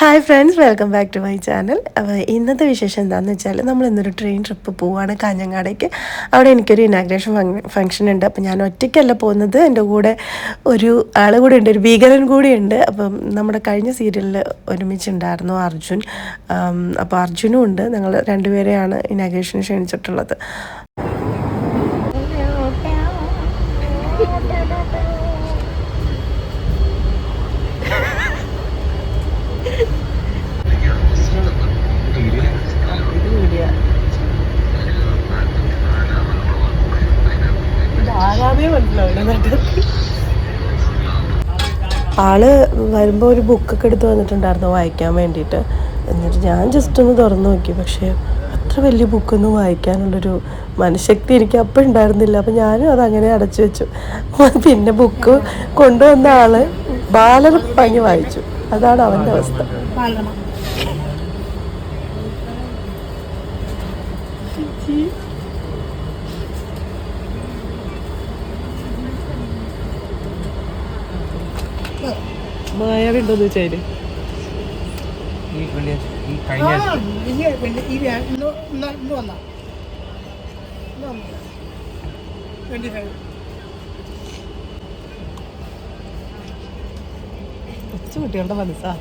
Hi friends, welcome back to my channel. അപ്പോൾ ഇന്നത്തെ വിശേഷം എന്താണെന്ന് വെച്ചാൽ നമ്മൾ ഇന്നൊരു ട്രെയിൻ ട്രിപ്പ് പോവുകയാണ് കാഞ്ഞങ്ങാടേക്ക്. അവിടെ എനിക്കൊരു ഇനാഗ്രേഷൻ ഫംഗ്ഷൻ ഉണ്ട്. അപ്പോൾ ഞാൻ ഒറ്റയ്ക്കല്ല പോകുന്നത്, എൻ്റെ കൂടെ ഒരു ആൾ കൂടെ ഉണ്ട്, ഒരു ഭീകരൻ കൂടിയുണ്ട്. അപ്പം നമ്മുടെ കഴിഞ്ഞ സീരിയലിൽ ഒരുമിച്ചുണ്ടായിരുന്നു അർജുൻ. അപ്പോൾ അർജുനും ഉണ്ട്. ഞങ്ങൾ രണ്ടുപേരെയാണ് ഇനാഗ്രേഷന് ക്ഷണിച്ചിട്ടുള്ളത്. ആള് വരുമ്പോൾ ഒരു ബുക്കൊക്കെ എടുത്ത് വന്നിട്ടുണ്ടായിരുന്നു വായിക്കാൻ വേണ്ടിയിട്ട്. എന്നിട്ട് ഞാൻ ജസ്റ്റ് ഒന്ന് തുറന്നു നോക്കി. പക്ഷേ അത്ര വലിയ ബുക്കൊന്നും വായിക്കാനുള്ളൊരു മനഃശക്തി എനിക്ക് അപ്പം ഉണ്ടായിരുന്നില്ല. അപ്പം ഞാനും അതങ്ങനെ അടച്ചു വെച്ചു. പിന്നെ ബുക്ക് കൊണ്ടുവന്ന ആള് ബാലരം വാങ്ങി വായിച്ചു. അതാണ് അവൻ്റെ അവസ്ഥ. മായാവുണ്ടോന്ന് വെച്ചാല് കൊച്ചു കുട്ടികളുടെ മനസ്സാ.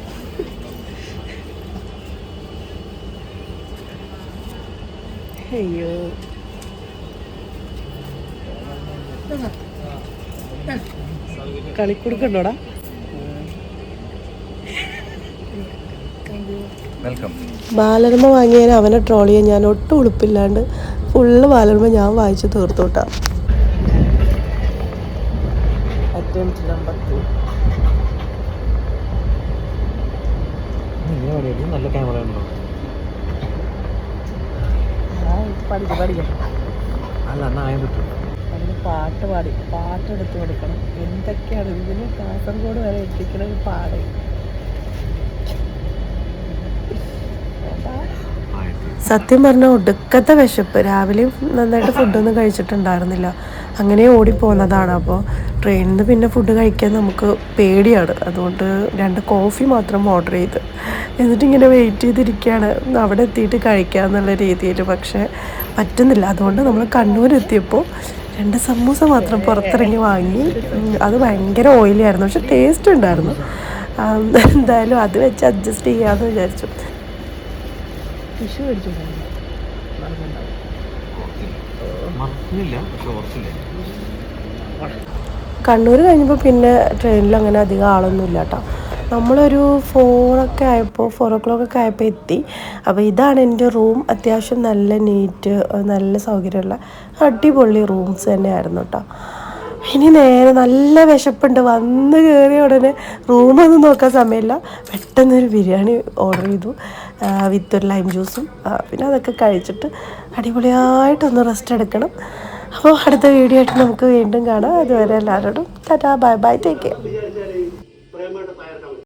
അയ്യോ, കളിക്കൊടുക്കണ്ടോടാ. ബാലരമ വാങ്ങിയാൽ അവനെ ട്രോൾ ചെയ്യാൻ ഞാൻ ഒട്ടും ഉളുപ്പില്ലാണ്ട് ഫുള്ള് ബാലരമ ഞാൻ വായിച്ച് തീർത്തോട്ടാ. നല്ല ക്യാമറ ഉണ്ടോ? അല്ല അതിന് പാട്ടെടുത്ത് കൊടുക്കണം. എന്തൊക്കെയാണ് ഇതിന് കാസർഗോഡ് വരെ എത്തിക്കണ ഒരു പാട്. സത്യം പറഞ്ഞാൽ ഒടുക്കത്തെ വിശപ്പ്. രാവിലെയും നന്നായിട്ട് ഫുഡൊന്നും കഴിച്ചിട്ടുണ്ടായിരുന്നില്ല. അങ്ങനെ ഓടിപ്പോകുന്നതാണ്. അപ്പോൾ ട്രെയിനിൽ നിന്ന് പിന്നെ ഫുഡ് കഴിക്കാൻ നമുക്ക് പേടിയാണ്. അതുകൊണ്ട് 2 കോഫി മാത്രം ഓർഡർ ചെയ്ത് എന്നിട്ടിങ്ങനെ വെയിറ്റ് ചെയ്തിരിക്കുകയാണ് അവിടെ എത്തിയിട്ട് കഴിക്കാമെന്നുള്ള രീതിയിൽ. പക്ഷേ പറ്റുന്നില്ല. അതുകൊണ്ട് നമ്മൾ കണ്ണൂരെത്തിയപ്പോൾ 2 സമൂസ മാത്രം പുറത്തിറങ്ങി വാങ്ങി. അത് ഭയങ്കര ഓയിലി ആയിരുന്നു, പക്ഷെ ടേസ്റ്റ് ഉണ്ടായിരുന്നു. എന്തായാലും അത് വെച്ച് അഡ്ജസ്റ്റ് ചെയ്യാമെന്ന് വിചാരിച്ചു. ടിഷ്യൂ മേടിച്ചു. കണ്ണൂർ കഴിഞ്ഞപ്പോൾ പിന്നെ ട്രെയിനിൽ അങ്ങനെ അധികം ആളൊന്നുമില്ല കേട്ടോ. നമ്മളൊരു 4 o'clock ഒക്കെ ആയപ്പോൾ എത്തി. അപ്പോൾ ഇതാണ് എൻ്റെ റൂം. അത്യാവശ്യം നല്ല നീറ്റ്, നല്ല സൗകര്യമുള്ള അടിപൊളി റൂംസ് തന്നെയായിരുന്നു കേട്ടോ. ഇനി നേരെ നല്ല വിശപ്പുണ്ട്. വന്ന് കയറിയ ഉടനെ റൂമൊന്നും നോക്കാൻ സമയമില്ല. പെട്ടെന്നൊരു ബിരിയാണി ഓർഡർ ചെയ്തു വിത്ത് ഒരു ലൈം ജ്യൂസും. പിന്നെ അതൊക്കെ കഴിച്ചിട്ട് അടിപൊളിയായിട്ടൊന്ന് റെസ്റ്റ് എടുക്കണം. അപ്പോൾ അടുത്ത വീഡിയോ ആയിട്ട് നമുക്ക് വീണ്ടും കാണാം. അതുവരെ എല്ലാവരോടും Tata, bye bye, take care.